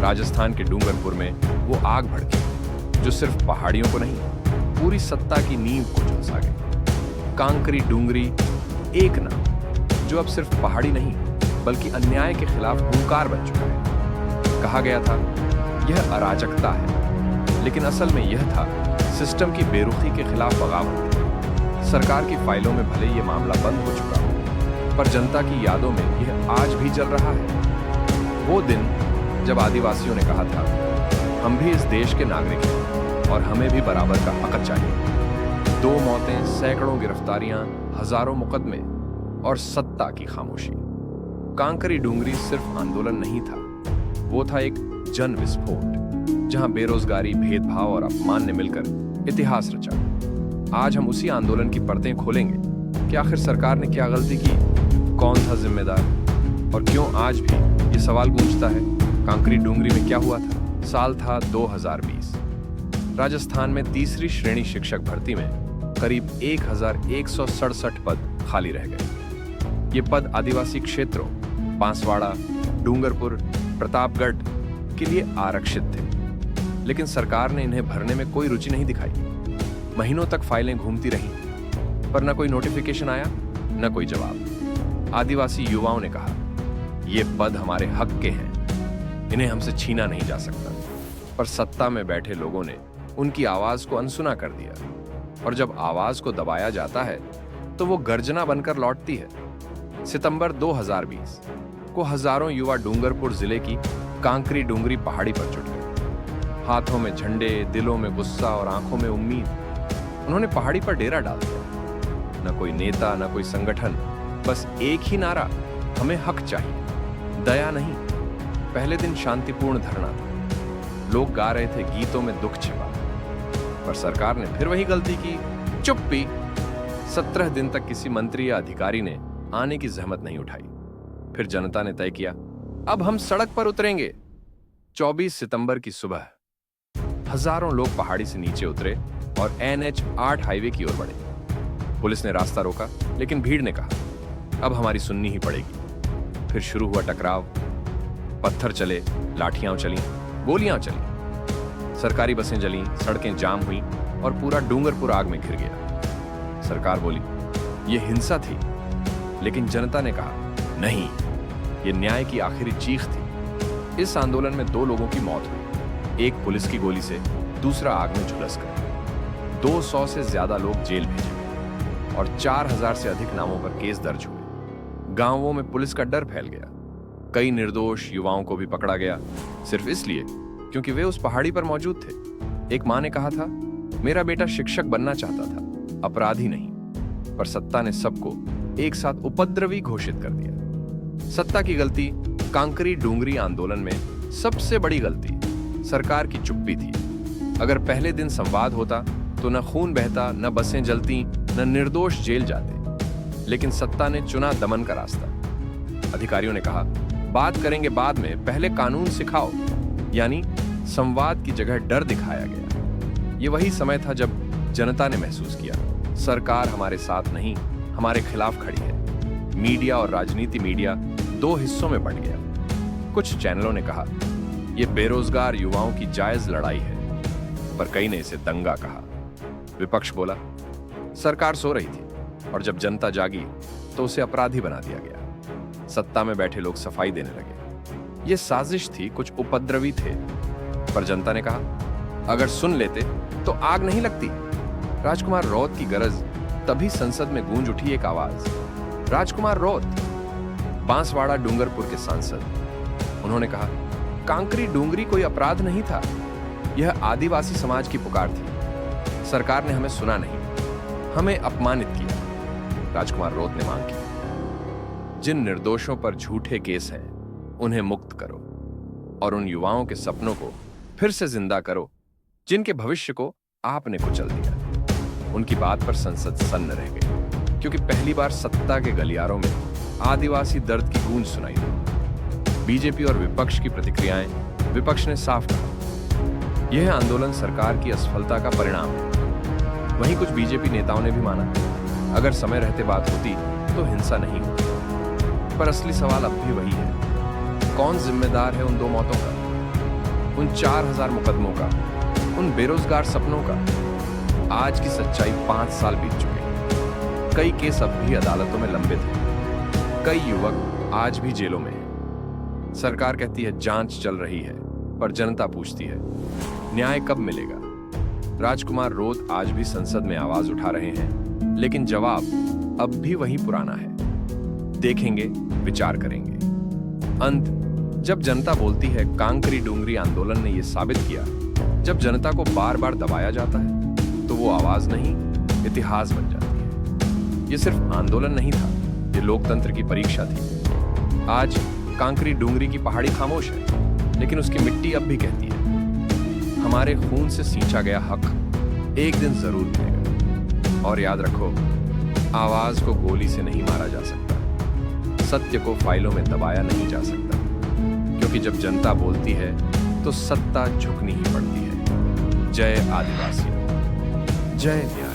राजस्थान के डूंगरपुर में वो आग भड़की जो सिर्फ पहाड़ियों को नहीं, पूरी सत्ता की नींव को झुलसा गई। कांकरी डूंगरी एक नाम जो अब सिर्फ पहाड़ी नहीं बल्कि अन्याय के खिलाफ हुंकार बन चुका है। कहा गया था यह अराजकता है, लेकिन असल में यह था सिस्टम की बेरुखी के खिलाफ बगावत। सरकार की फाइलों में भले ये मामला बंद हो चुका हो, पर जनता की यादों में यह आज भी चल रहा है। वो दिन जब आदिवासियों ने कहा था हम भी इस देश के नागरिक हैं और हमें भी बराबर का हक चाहिए। 2 मौतें, सैकड़ों गिरफ्तारियां, हजारों मुकदमे और सत्ता की खामोशी। कांकरी डूंगरी सिर्फ आंदोलन नहीं था, वो था एक जन विस्फोट जहां बेरोजगारी, भेदभाव और अपमान ने मिलकर इतिहास रचा। आज हम उसी आंदोलन की परतें खोलेंगे कि आखिर सरकार ने क्या गलती की, कौन था जिम्मेदार और क्यों आज भी ये सवाल गूंजता है कांकरी डूंगरी में क्या हुआ था। साल था 2020। राजस्थान में तीसरी श्रेणी शिक्षक भर्ती में करीब 1167 पद खाली रह गए। ये पद आदिवासी क्षेत्रों बांसवाड़ा, डूंगरपुर, प्रतापगढ़ के लिए आरक्षित थे, लेकिन सरकार ने इन्हें भरने में कोई रुचि नहीं दिखाई। महीनों तक फाइलें घूमती रहीं, पर न कोई नोटिफिकेशन आया, न कोई जवाब। आदिवासी युवाओं ने कहा ये पद हमारे हक के हैं, इन्हें हमसे छीना नहीं जा सकता। पर सत्ता में बैठे लोगों ने उनकी आवाज को अनसुना कर दिया, और जब आवाज को दबाया जाता है तो वो गर्जना बनकर लौटती है। सितंबर 2020 को हजारों युवा डूंगरपुर जिले की कांकरी डूंगरी पहाड़ी पर जुट गए। हाथों में झंडे, दिलों में गुस्सा और आंखों में उम्मीद। उन्होंने पहाड़ी पर डेरा डाल दिया। न कोई नेता, न कोई संगठन, बस एक ही नारा, हमें हक चाहिए, दया नहीं। पहले दिन शांतिपूर्ण धरना था, लोग गा रहे थे गीतों में दुख छिपा, पर सरकार ने फिर वही गलती की, चुप्पी। 17 दिन तक किसी मंत्री या अधिकारी ने आने की जहमत नहीं उठाई। फिर जनता ने तय किया अब हम सड़क पर उतरेंगे। 24 सितंबर की सुबह हजारों लोग पहाड़ी से नीचे उतरे और NH 8 हाईवे की ओर बढ़े। पुलिस ने रास्ता रोका, लेकिन भीड़ ने कहा अब हमारी सुननी ही पड़ेगी। फिर शुरू हुआ टकराव, पत्थर चले, लाठियां चलीं, गोलियां चली, सरकारी बसें जलीं, सड़कें जाम हुई और पूरा डूंगरपुर आग में घिर गया। सरकार बोली यह हिंसा थी, लेकिन जनता ने कहा नहीं, ये न्याय की आखिरी चीख थी। इस आंदोलन में 2 लोगों की मौत हुई, एक पुलिस की गोली से, दूसरा आग में झुलसकर। 200 से ज्यादा लोग जेल भेजे गए और 4000 से अधिक नामों पर केस दर्ज हुए। गांवों में पुलिस का डर फैल गया। कई निर्दोष युवाओं को भी पकड़ा गया, सिर्फ इसलिए क्योंकि वे उस पहाड़ी पर मौजूद थे। एक मां ने कहा था मेरा बेटा शिक्षक बनना चाहता था, अपराधी नहीं। पर सत्ता ने सबको एक साथ उपद्रवी घोषित कर दिया। सत्ता की गलती कांकरी डूंगरी आंदोलन में सबसे बड़ी गलती सरकार की चुप्पी थी। अगर पहले दिन संवाद होता तो न खून बहता, न बसें जलती, न निर्दोष जेल जाते। लेकिन सत्ता ने चुना दमन का रास्ता। अधिकारियों ने कहा बात करेंगे बाद में, पहले कानून सिखाओ, यानी संवाद की जगह डर दिखाया गया। ये वही समय था जब जनता ने महसूस किया सरकार हमारे साथ नहीं, हमारे खिलाफ खड़ी है। मीडिया और राजनीति मीडिया 2 हिस्सों में बंट गया। कुछ चैनलों ने कहा यह बेरोजगार युवाओं की जायज लड़ाई है, पर कई ने इसे दंगा कहा। विपक्ष बोला सरकार सो रही थी और जब जनता जागी तो उसे अपराधी बना दिया गया। सत्ता में बैठे लोग सफाई देने लगे, यह साजिश थी, कुछ उपद्रवी थे। पर जनता ने कहा अगर सुन लेते तो आग नहीं लगती। राजकुमार रौत की गरज, तभी संसद में गूंज उठी एक आवाज, राजकुमार रौत, बांसवाड़ा डूंगरपुर के सांसद। उन्होंने कहा कांकरी डूंगरी कोई अपराध नहीं था, यह आदिवासी समाज की पुकार थी। सरकार ने हमें सुना नहीं, हमें अपमानित किया। राजकुमार रौत ने मांग की जिन निर्दोषों पर झूठे केस हैं उन्हें मुक्त करो और उन युवाओं के सपनों को फिर से जिंदा करो जिनके भविष्य को आपने कुचल दिया। उनकी बात पर संसद सन्न रह गई, क्योंकि पहली बार सत्ता के गलियारों में आदिवासी दर्द की गूंज सुनाई दी। बीजेपी और विपक्ष की प्रतिक्रियाएं, विपक्ष ने साफ कहा यह आंदोलन सरकार की असफलता का परिणाम है। वहीं कुछ बीजेपी नेताओं ने भी माना अगर समय रहते बात होती तो हिंसा नहीं होती। पर असली सवाल अब भी वही है, कौन जिम्मेदार है उन 2 मौतों का? उन 4000 मुकदमों का, उन बेरोजगार सपनों का। आज की सच्चाई 5 साल बीत चुके हैं। कई केस अब भी अदालतों में लंबित हैं। कई युवक आज भी जेलों में हैं। सरकार कहती है जांच चल रही है, पर जनता पूछती है न्याय कब मिलेगा। राजकुमार रोत आज भी संसद में आवाज उठा रहे हैं, लेकिन जवाब अब भी वही पुराना है। देखेंगे, विचार करेंगे। अंत जब जनता बोलती है कांकरी डूंगरी आंदोलन ने यह साबित किया, जब जनता को बार बार दबाया जाता है तो वो आवाज नहीं, इतिहास बन जाती है। ये सिर्फ आंदोलन नहीं था, ये लोकतंत्र की परीक्षा थी। आज कांकरी डूंगरी की पहाड़ी खामोश है, लेकिन उसकी मिट्टी अब भी कहती है हमारे खून से सींचा गया हक एक दिन जरूर मिलेगा। और याद रखो, आवाज को गोली से नहीं मारा जा सकता, सत्य को फाइलों में दबाया नहीं जा सकता, क्योंकि जब जनता बोलती है तो सत्ता झुकनी ही पड़ती है। जय आदिवासी, जय न्याय।